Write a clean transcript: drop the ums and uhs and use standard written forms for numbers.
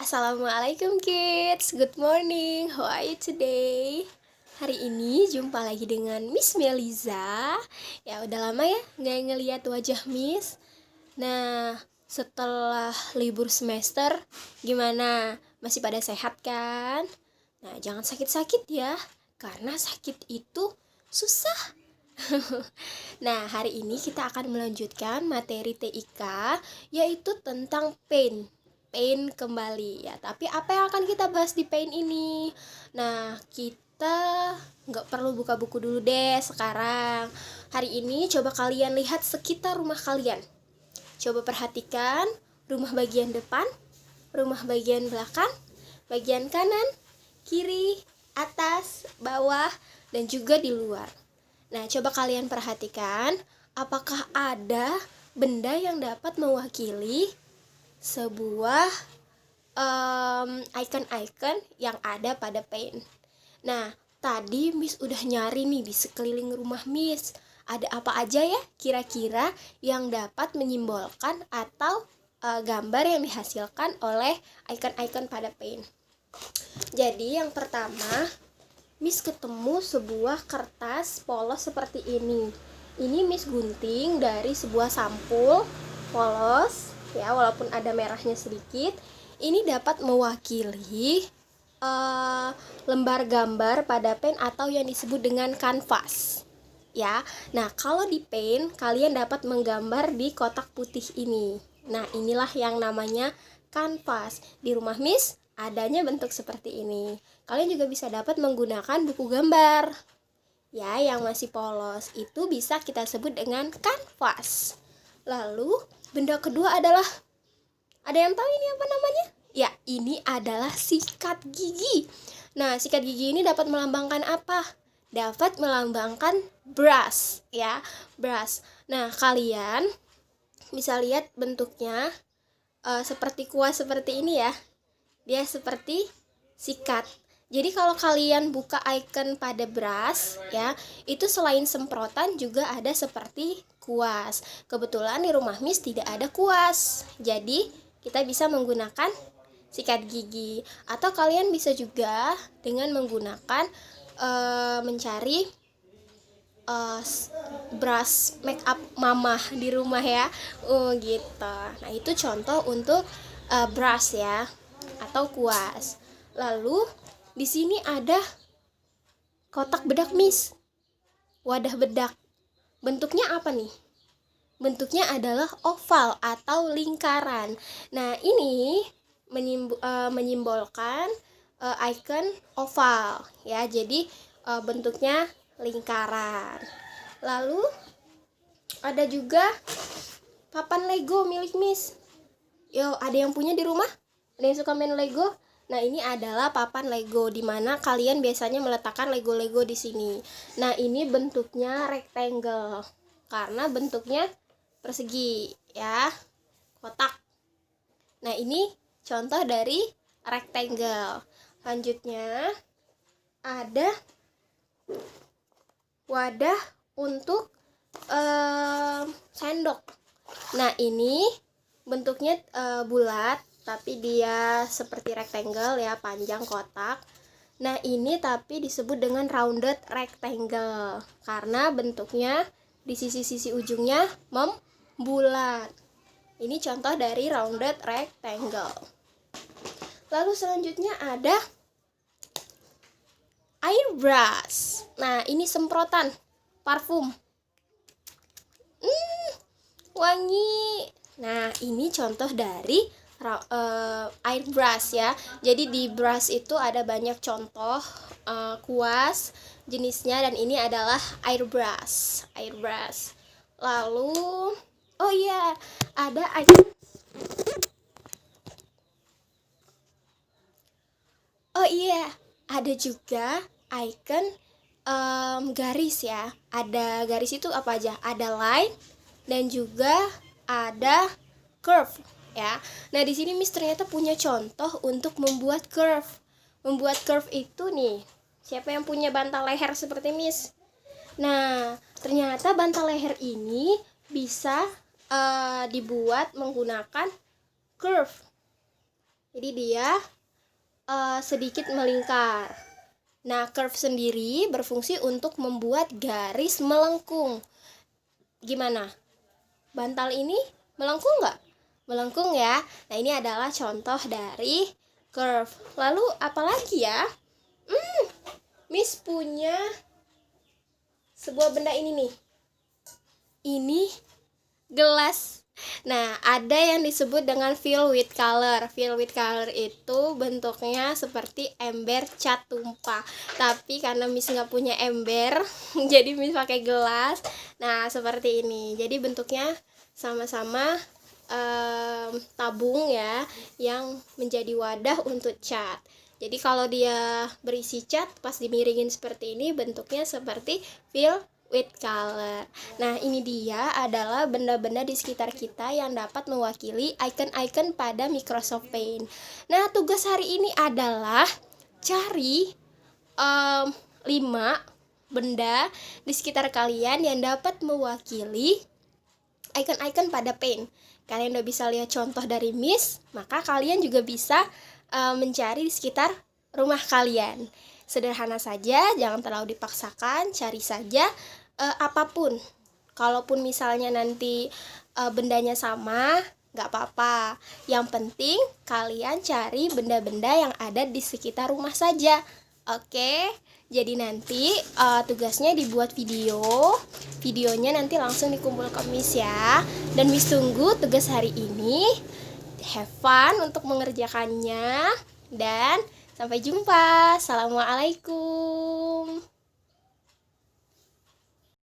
Assalamualaikum kids, good morning, how are you today? Hari ini jumpa lagi dengan Miss Meliza. Ya udah lama ya nggak ngeliat wajah Miss. Nah, setelah libur semester gimana? Masih pada sehat kan? Nah, jangan sakit-sakit ya, karena sakit itu susah. Nah, hari ini kita akan melanjutkan materi TIK, yaitu tentang pain kembali ya. Tapi apa yang akan kita bahas di pain ini? Nah, kita nggak perlu buka buku dulu deh sekarang. Hari ini coba kalian lihat sekitar rumah kalian. Coba perhatikan rumah bagian depan, rumah bagian belakang, bagian kanan, kiri, atas, bawah, dan juga di luar. Nah, coba kalian perhatikan apakah ada benda yang dapat mewakili sebuah icon-icon yang ada pada paint. Nah, tadi Miss udah nyari nih di sekeliling rumah Miss. Ada apa aja ya kira-kira yang dapat menyimbolkan atau gambar yang dihasilkan oleh icon-icon pada paint. Jadi yang pertama, Miss ketemu sebuah kertas polos seperti ini. Ini Miss gunting dari sebuah sampul polos ya, walaupun ada merahnya sedikit. Ini dapat mewakili lembar gambar pada pen atau yang disebut dengan kanvas ya. Nah, kalau di pen kalian dapat menggambar di kotak putih ini. Nah, inilah yang namanya kanvas. Di rumah Miss adanya bentuk seperti ini. Kalian juga bisa dapat menggunakan buku gambar ya, yang masih polos. Itu bisa kita sebut dengan kanvas. Lalu benda kedua adalah, ada yang tahu ini apa namanya? Ya, ini adalah sikat gigi. Nah, sikat gigi ini dapat melambangkan apa? Dapat melambangkan brush ya, brush. Nah, kalian bisa lihat bentuknya seperti kuas seperti ini ya. Dia seperti sikat. Jadi kalau kalian buka icon pada brush ya, itu selain semprotan juga ada seperti kuas. Kebetulan di rumah Miss tidak ada kuas, jadi kita bisa menggunakan sikat gigi. Atau kalian bisa juga dengan menggunakan mencari brush make up mama di rumah ya. Gitu. Nah, itu contoh untuk brush ya, atau kuas. Lalu di sini ada kotak bedak Miss. Wadah bedak. Bentuknya apa nih? Bentuknya adalah oval atau lingkaran. Nah, ini menyimbolkan icon oval ya. Jadi bentuknya lingkaran. Lalu ada juga papan Lego milik Miss. Yo, ada yang punya di rumah? Ada yang suka main Lego? Nah, ini adalah papan Lego di mana kalian biasanya meletakkan Lego-Lego di sini. Nah, ini bentuknya rectangle karena bentuknya persegi ya, kotak. Nah, ini contoh dari rectangle. Lanjutnya ada wadah untuk sendok. Nah, ini bentuknya bulat, tapi dia seperti rectangle ya, panjang kotak. Nah, ini tapi disebut dengan rounded rectangle karena bentuknya di sisi-sisi ujungnya membulat. Ini contoh dari rounded rectangle. Lalu selanjutnya ada airbrush. Nah, ini semprotan parfum. Wangi. Nah, ini contoh dari airbrush ya. Jadi di brush itu ada banyak contoh kuas jenisnya, dan ini adalah airbrush. Lalu oh iya, ada ada juga icon garis ya. Ada garis itu apa aja? Ada line dan juga ada curve ya. Nah, di sini Miss ternyata punya contoh untuk membuat curve. Membuat curve itu nih, siapa yang punya bantal leher seperti Miss? Nah, ternyata bantal leher ini bisa dibuat menggunakan curve Jadi dia sedikit melingkar. Nah, curve sendiri berfungsi untuk membuat garis melengkung. Gimana? Bantal ini melengkung nggak? Melengkung ya. Nah, ini adalah contoh dari curve. Lalu apalagi ya? Miss punya sebuah benda ini nih. Ini gelas. Nah, ada yang disebut dengan fill with color. Fill with color itu bentuknya seperti ember cat tumpah. Tapi karena Miss nggak punya ember, jadi Miss pakai gelas. Nah, seperti ini. Jadi bentuknya sama-sama tabung ya, yang menjadi wadah untuk cat. Jadi kalau dia berisi cat, pas dimiringin seperti ini, bentuknya seperti fill with color. Nah, ini dia adalah benda-benda di sekitar kita yang dapat mewakili icon-icon pada Microsoft Paint. Nah, tugas hari ini adalah cari 5 benda di sekitar kalian yang dapat mewakili icon-icon pada Paint. Kalian udah bisa lihat contoh dari Miss, maka kalian juga bisa mencari di sekitar rumah kalian. Sederhana saja, jangan terlalu dipaksakan, cari saja apapun. Kalaupun misalnya nanti bendanya sama, nggak apa-apa. Yang penting kalian cari benda-benda yang ada di sekitar rumah saja. Oke, jadi nanti tugasnya dibuat videonya nanti langsung dikumpul ke Miss ya. Dan Miss tunggu tugas hari ini. Have fun untuk mengerjakannya. Dan sampai jumpa. Assalamualaikum.